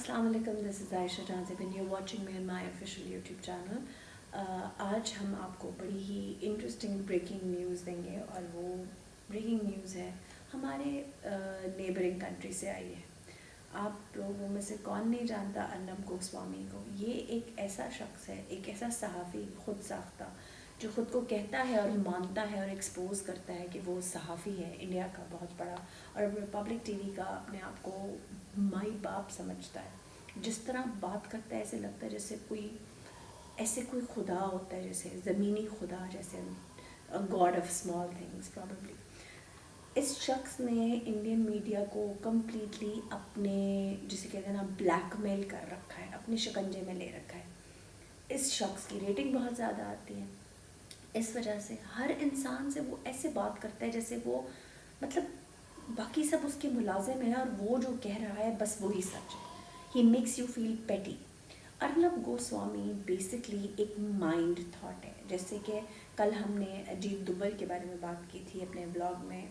Assalamu alaikum, this is Aisha Janzib and you're watching me on my official YouTube channel. आज हम आपको बड़ी ही interesting breaking news देंगे और वो ब्रेकिंग न्यूज़ है हमारे नेबरिंग कंट्री से आई है. आप लोगों में से कौन नहीं जानता अर्नब गोस्वामी को. ये एक ऐसा शख्स है, एक ऐसा सहाफ़ी खुद साख्ता जो ख़ुद को कहता है और मानता है और एक्सपोज करता है कि वो सहाफ़ी है इंडिया का बहुत बड़ा और पब्लिक टीवी का अपने आप को माई बाप समझता है. जिस तरह बात करता है ऐसे लगता है जैसे कोई खुदा होता है, जैसे ज़मीनी खुदा, जैसे God of small things probably. इस शख्स ने इंडियन मीडिया को कम्प्लीटली अपने जिसे कहते हैं ना ब्लैकमेल कर रखा है, अपने शिकंजे में ले रखा है. इस शख्स की रेटिंग बहुत ज़्यादा आती है. इस वजह से हर इंसान से वो ऐसे बात करता है जैसे वो मतलब बाकी सब उसके मुलाजिम हैं और वो जो कह रहा है बस वही सच है. ही मेक्स यू फील पेटी. अर्नब गोस्वामी बेसिकली एक माइंड थॉट है. जैसे कि कल हमने अजीत दुबल के बारे में बात की थी अपने ब्लॉग में,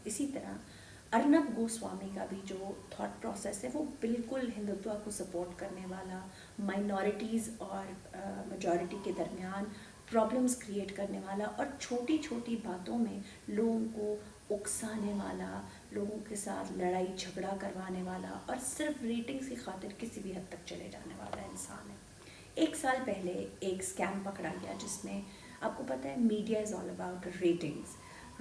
इसी तरह अर्नब गोस्वामी का भी जो थॉट प्रोसेस है वो बिल्कुल हिंदुत्व को सपोर्ट करने वाला, माइनॉरिटीज़ और मेजॉरिटी के दरमियान प्रॉब्लम्स क्रिएट करने वाला और छोटी छोटी बातों में लोगों को उकसाने वाला, लोगों के साथ लड़ाई झगड़ा करवाने वाला और सिर्फ रेटिंग्स की खातिर किसी भी हद तक चले जाने वाला इंसान है. 1 साल पहले एक स्कैम पकड़ा गया जिसमें आपको पता है media is all about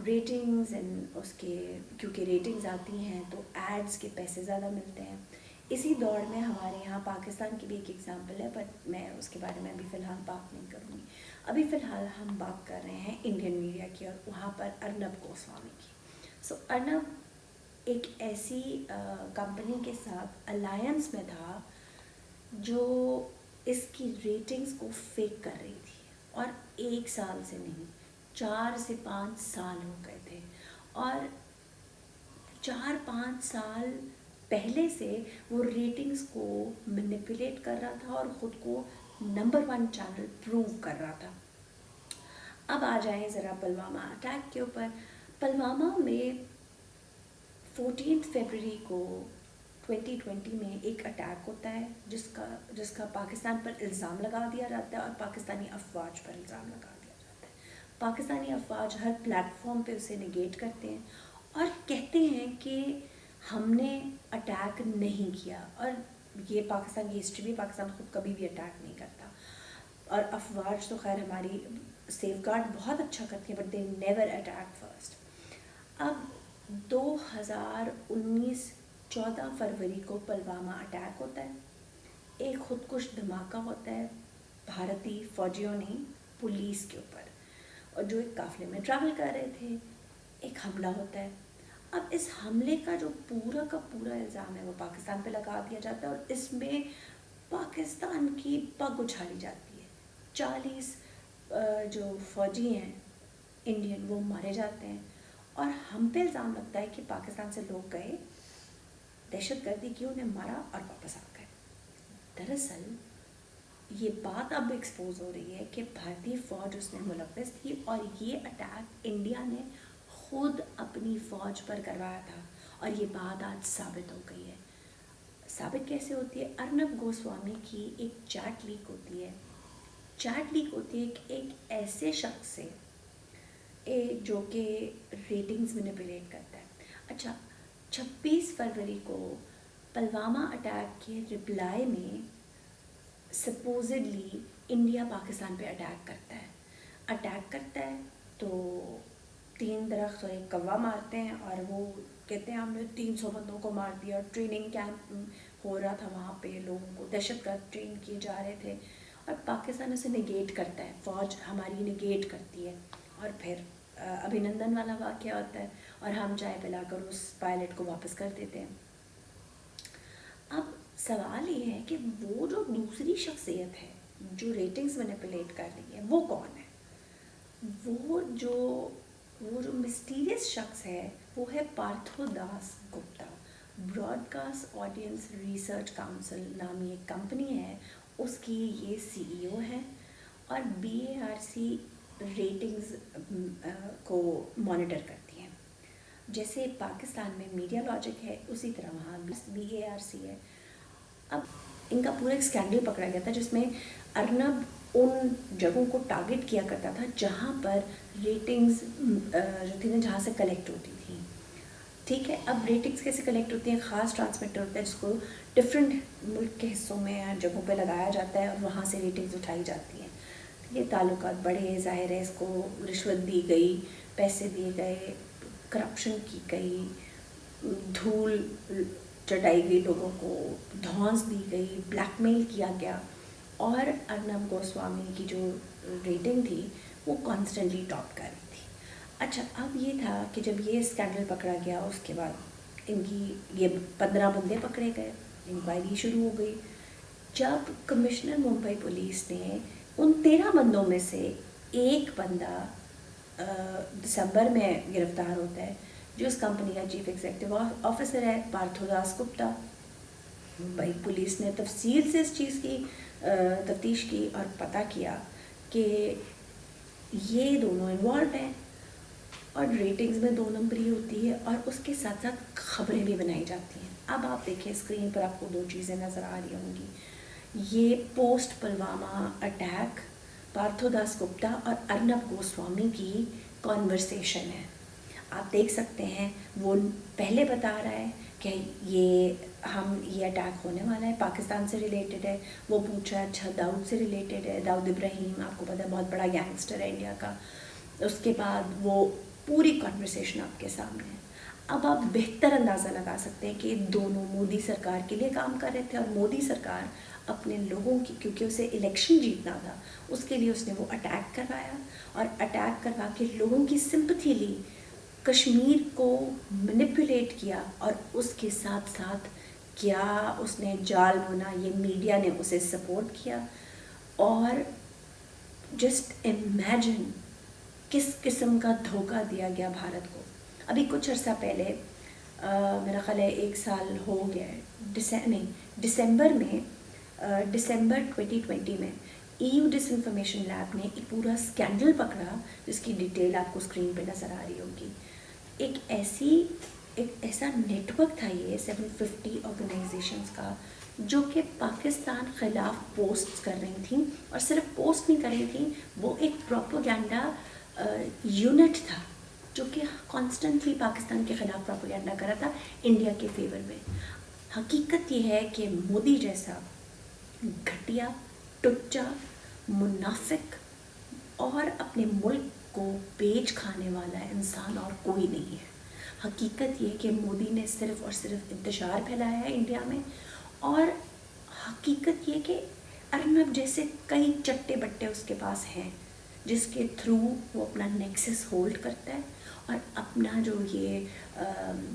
ratings and उसके क्योंकि रेटिंग्स आती हैं तो एड्स के पैसे ज़्यादा मिलते हैं. इसी दौड़ में हमारे यहाँ पाकिस्तान की भी एक एग्ज़ाम्पल है, बट मैं उसके बारे में अभी फ़िलहाल बात नहीं करूँगी. अभी फ़िलहाल हम बात कर रहे हैं इंडियन मीडिया की और वहाँ पर अर्नब गोस्वामी की. सो अर्नब एक ऐसी कंपनी के साथ अलायंस में था जो इसकी रेटिंग्स को फेक कर रही थी और 1 साल से नहीं 4 से 5 साल हो गए थे और 4-5 साल पहले से वो रेटिंग्स को मैनिपुलेट कर रहा था और ख़ुद को नंबर 1 चैनल प्रूव कर रहा था. अब आ जाएं ज़रा पुलवामा अटैक के ऊपर. पुलवामा में 14 फरवरी को 2020 में एक अटैक होता है जिसका पाकिस्तान पर इल्ज़ाम लगा दिया जाता है और पाकिस्तानी अफवाज पर इल्ज़ाम लगा दिया जाता है. पाकिस्तानी अफवाज हर प्लेटफॉर्म पे उसे निगेट करते हैं और कहते हैं कि हमने अटैक नहीं किया. और ये पाकिस्तान की हिस्ट्री भी, पाकिस्तान खुद कभी भी अटैक नहीं करता और अफवाज तो खैर हमारी सेफगार्ड बहुत अच्छा करती है, but they never attack first. अब 2019 14 फरवरी को पुलवामा अटैक होता है. एक खुदकुश धमाका होता है भारतीय फ़ौजियों ने पुलिस के ऊपर और जो एक काफ़िले में ट्रैवल कर रहे थे. एक हमला होता है. अब इस हमले का जो पूरा का पूरा इल्ज़ाम है वो पाकिस्तान पे लगा दिया जाता है और इसमें पाकिस्तान की पग उछाली जाती है. 40 जो फ़ौजी हैं इंडियन वो मारे जाते हैं और हम पे इल्ज़ाम लगता है कि पाकिस्तान से लोग गए, दहशतगर्दी की, उन्हें मारा और वापस आ गए. दरअसल ये बात अब एक्सपोज हो रही है कि भारतीय फ़ौज उसमें मुलव्वस थी और ये अटैक इंडिया ने खुद अपनी फ़ौज पर करवाया था और ये बात आज साबित हो गई है. साबित कैसे होती है? अर्नब गोस्वामी की एक चैट लीक होती है. चैट लीक होती है एक ऐसे शख्स से जो कि रेटिंग्स मैनिपुलेट करता है. अच्छा, 26 फरवरी को पुलवामा अटैक के रिप्लाई में सपोजिडली इंडिया पाकिस्तान पे अटैक करता है तो 3 दरख्त और एक कौवा मारते हैं और वो कहते हैं हमने 300 बंदों को मार दिया. और ट्रेनिंग कैंप हो रहा था वहाँ पे, लोगों को दहशतगर्द ट्रेन किए जा रहे थे और पाकिस्तान उसे निगेट करता है. फ़ौज हमारी निगेट करती है और फिर अभिनंदन वाला वाक़या होता है और हम चाय पिलाकर उस पायलट को वापस कर देते हैं. अब सवाल ये है कि वो जो दूसरी शख्सियत है जो रेटिंग्स मैनिपुलेट कर रही है वो कौन है? वो जो मिस्टीरियस शख्स है वो है Parthodas Gupta. Broadcast Audience Research Council नामी एक कंपनी है, उसकी ये CEO है और BARC रेटिंग्स को मॉनिटर करती हैं. जैसे पाकिस्तान में मीडिया लॉजिक है उसी तरह वहाँ BARC है. اب ان کا پورا ایک اسکینڈل پکڑا گیا تھا جس میں ارنب ان جگہوں کو ٹارگٹ کیا کرتا تھا جہاں پر ریٹنگز جو تھی نا جہاں سے کلیکٹ ہوتی تھیں. ٹھیک ہے, اب ریٹنگز کیسے کلیکٹ ہوتی ہیں؟ خاص ٹرانسمیٹر ہوتا ہے جس کو ڈفرینٹ ملک کے حصوں میں جگہوں پہ لگایا جاتا ہے اور وہاں سے ریٹنگز اٹھائی جاتی ہیں. یہ تعلقات بڑے, ظاہر ہے اس کو رشوت دی گئی, پیسے دیے گئے, کرپشن کی گئی, دھول چٹائی گئی لوگوں کو, دھونس دی گئی, بلیک میل کیا گیا, اور ارنب گوسوامی کی جو ریٹنگ تھی وہ کانسٹنٹلی ٹاپ کر رہی تھی. اچھا, اب یہ تھا کہ جب یہ اسکینڈل پکڑا گیا اس کے بعد ان کی یہ 15 بندے پکڑے گئے, انکوائری شروع ہو گئی. جب کمشنر ممبئی پولیس نے ان 13 بندوں میں سے ایک بندہ دسمبر میں گرفتار ہوتا ہے جو اس کمپنی کا چیف ایگزیکٹو آفیسر ہے, پارتھو داس گپتا. ممبئی پولیس نے تفصیل سے اس چیز کی تفتیش کی اور پتہ کیا کہ یہ دونوں انوالوڈ ہیں, اور ریٹنگز میں 2 نمبری ہوتی ہے اور اس کے ساتھ ساتھ خبریں بھی بنائی جاتی ہیں. اب آپ دیکھیں اسکرین پر آپ کو 2 چیزیں نظر آ رہی ہوں گی. یہ پوسٹ پلوامہ اٹیک پارتھو داس گپتا اور ارنب گوسوامی کی کانورسیشن ہے. آپ دیکھ سکتے ہیں وہ پہلے بتا رہا ہے کہ یہ اٹیک ہونے والا ہے, پاکستان سے ریلیٹڈ ہے. وہ پوچھا اچھا داؤد سے ریلیٹڈ ہے, داؤد ابراہیم آپ کو پتہ ہے بہت بڑا گینگسٹر ہے انڈیا کا. اس کے بعد وہ پوری کانورسیشن آپ کے سامنے ہے. اب آپ بہتر اندازہ لگا سکتے ہیں کہ دونوں مودی سرکار کے لیے کام کر رہے تھے, اور مودی سرکار اپنے لوگوں کی, کیونکہ اسے الیکشن جیتنا تھا, اس کے لیے اس نے وہ اٹیک کروایا, اور اٹیک کروا کے لوگوں کی سمپتھی لی, کشمیر کو مینیپولیٹ کیا, اور اس کے ساتھ ساتھ کیا اس نے جال بنا, یہ میڈیا نے اسے سپورٹ کیا. اور جسٹ امیجن کس قسم کا دھوکہ دیا گیا بھارت کو. ابھی کچھ عرصہ پہلے میرا خیال ہے 1 سال ہو گیا ہے, دسمبر 2020 میں EU ڈس انفارمیشن لیب نے ایک پورا اسکینڈل پکڑا جس کی ڈیٹیل آپ کو اسکرین پہ نظر آ رہی ہوگی. ایک ایسا نیٹ ورک تھا یہ 750 آرگنائزیشنس کا, جو کہ پاکستان خلاف پوسٹ کر رہی تھیں, اور صرف پوسٹ نہیں کر رہی تھیں, وہ ایک پروپیگنڈا یونٹ تھا جو کہ کانسٹنٹلی پاکستان کے خلاف پروپیگنڈا کر رہا تھا انڈیا کے فیور میں. حقیقت یہ ہے کہ مودی جیسا گھٹیا, ٹچا, منافق اور اپنے ملک کو بیچ کھانے والا انسان اور کوئی نہیں ہے. حقیقت یہ کہ مودی نے صرف اور صرف انتشار پھیلایا ہے انڈیا میں, اور حقیقت یہ کہ ارنب جیسے کئی چٹے بٹے اس کے پاس ہیں جس کے تھرو وہ اپنا نیکسس ہولڈ کرتا ہے, اور اپنا جو یہ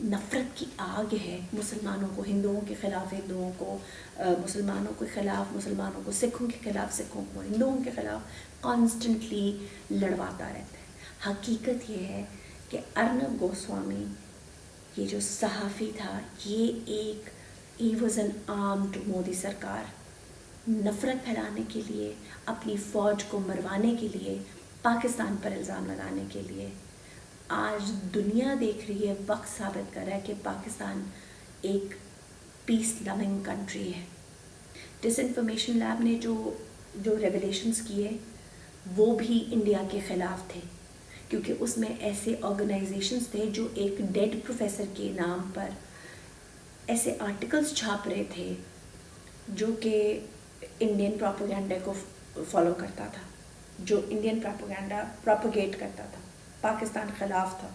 نفرت کی آگ ہے مسلمانوں کو ہندوؤں کے خلاف ہندوؤں کو, مسلمانوں کے خلاف مسلمانوں کو, سکھوں کے خلاف سکھوں کو, ہندوؤں کے خلاف کانسٹنٹلی لڑواتا رہتا ہے. حقیقت یہ ہے کہ ارنب گوسوامی یہ جو صحافی تھا, یہ he was an arm to Modi سرکار. نفرت پھیلانے کے لیے, اپنی فوج کو مروانے کے لیے, پاکستان پر الزام لگانے کے لیے. آج دنیا دیکھ رہی ہے, وقت ثابت کر رہا ہے کہ پاکستان ایک پیس لونگ کنٹری ہے. ڈس انفارمیشن لیب نے جو ریویلیشنز کیے وہ بھی انڈیا کے خلاف تھے, کیونکہ اس میں ایسے آرگنائزیشنز تھے جو ایک ڈیڈ پروفیسر کے نام پر ایسے آرٹیکلز چھاپ رہے تھے جو کہ انڈین پروپیگنڈا کو فالو کرتا تھا, جو انڈین پروپیگنڈا پروپیگیٹ کرتا تھا, پاکستان خلاف تھا,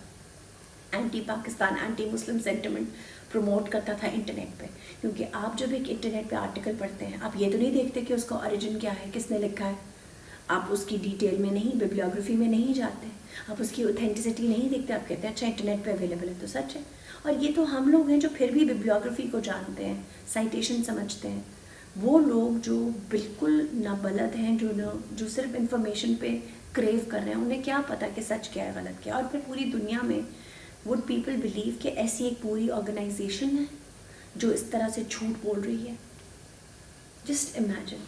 اینٹی پاکستان اینٹی مسلم سینٹیمنٹ پروموٹ کرتا تھا انٹرنیٹ پہ. کیونکہ آپ جب ایک انٹرنیٹ پہ آرٹیکل پڑھتے ہیں, آپ یہ تو نہیں دیکھتے کہ اس کا اوریجن کیا ہے, کس نے لکھا ہے, آپ اس کی ڈیٹیل میں نہیں, ببلیوگرافی میں نہیں جاتے, آپ اس کی اوتھینٹسٹی نہیں دیکھتے, آپ کہتے ہیں اچھا انٹرنیٹ پہ اویلیبل ہے تو سچ ہے. اور یہ تو ہم لوگ ہیں جو پھر بھی ببلیوگرافی کو جانتے ہیں, سائٹیشن سمجھتے ہیں. وہ لوگ جو بالکل نابلد ہیں, جو صرف انفارمیشن پہ کریو کر رہے ہیں, انہیں کیا پتہ کہ سچ کیا ہے غلط کیا. اور پھر پوری دنیا میں وڈ پیپل بلیو کہ ایسی ایک پوری آرگنائزیشن ہے جو اس طرح سے جھوٹ بول رہی ہے. Just imagine.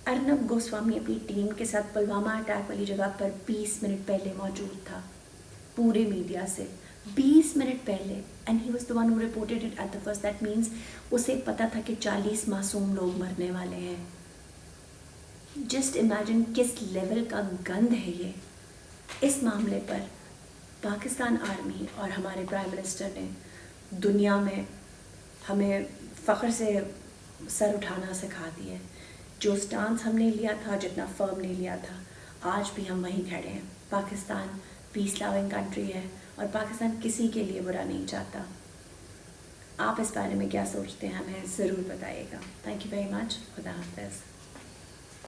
ارنب گوسوامی اپنی ٹیم کے ساتھ پلوامہ اٹیک والی جگہ پر 20 منٹ پہلے موجود تھا, پورے میڈیا سے 20 मिनट पहले, and he was the one who reported it at the first. That means उसे पता था कि 40 मासूम लोग मरने वाले हैं. जस्ट इमेजिन किस लेवल का गंद है ये. इस मामले पर पाकिस्तान आर्मी और हमारे प्राइम मिनिस्टर ने दुनिया में हमें फ़ख्र से सर उठाना सिखा दिया. जो स्टांस हमने लिया था, जितना फर्म ने लिया था, आज भी हम वहीं खड़े हैं. पाकिस्तान पीस लविंग कंट्री है और पाकिस्तान किसी के लिए बुरा नहीं चाहता. आप इस बारे में क्या सोचते हैं, हमें ज़रूर बताइएगा. Thank you very much. खुदा हाफ़िज़.